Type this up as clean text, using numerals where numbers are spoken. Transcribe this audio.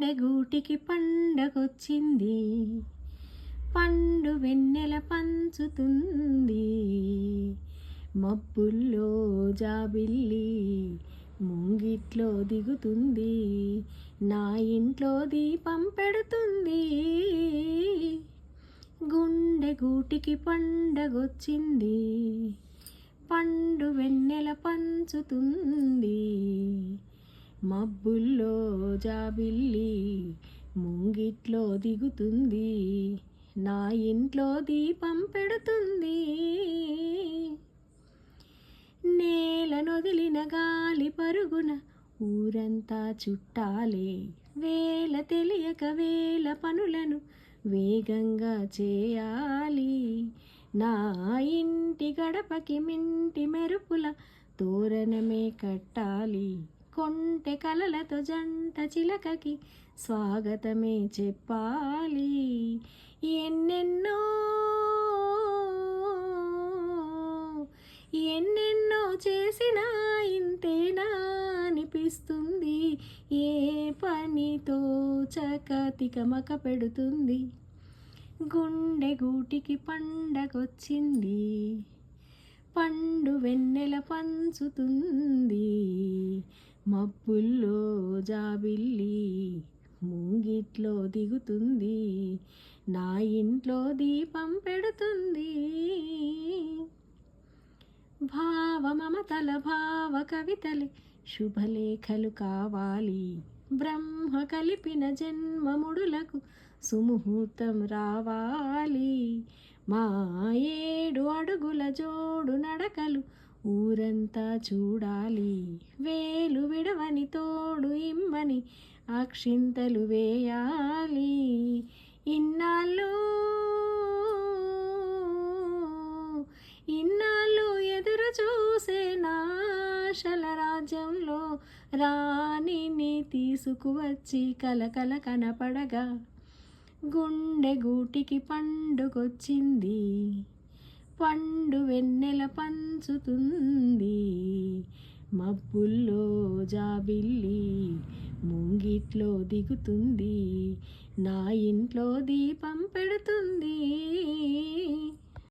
గుండె గూటికి పండగొచ్చింది, పండు వెన్నెల పంచుతుంది. మబ్బుల్లో జాబిల్లి ముంగిట్లో దిగుతుంది, నా ఇంట్లో దీపం పెడుతుంది. గుండె గూటికి పండగొచ్చింది, పండు వెన్నెల పంచుతుంది. మబ్బుల్లో జాబిల్లి ముంగిట్లో దిగుతుంది, నా ఇంట్లో దీపం పెడుతుంది. నేల నొదిలిన గాలి పరుగున ఊరంతా చుట్టాలే, వేల తెలియక వేల పనులను వేగంగా చేయాలి. నా ఇంటి గడపకి మింటి మెరుపుల తోరణమే కట్టాలి. కొంటె కలలతో జంట చిలకకి స్వాగతమే చెప్పాలి. ఎన్నెన్నో ఎన్నెన్నో చేసినా ఇంతేనా అనిపిస్తుంది, ఏ పనితో చకతికమక పెడుతుంది. గుండె గూటికి పండగొచ్చింది, పండు వెన్నెల పంచుతుంది. మబ్బుల్లో జాబిల్లి ముంగిట్లో దిగుతుంది, నా ఇంట్లో దీపం పెడుతుంది. భావ మమతల భావ కవితలే శుభలేఖలు కావాలి, బ్రహ్మ కలిపిన జన్మముడులకు సుముహూర్తం రావాలి. మా 7 అడుగుల జోడు నడకలు ఊరంతా చూడాలి, వేలు విడవని తోడు ఇమ్మని అక్షింతలు వేయాలి. ఇన్నాళ్ళు ఎదురు చూసే నాశల రాజ్యంలో రాణిని తీసుకువచ్చి కలకల కనపడగా, గుండె గూటికి పండుగొచ్చింది, పండు వెన్నెల పంచుతుంది. మబ్బుల్లో జాబిల్లి ముంగిట్లో దిగుతుంది, నా ఇంట్లో దీపం పెడుతుంది.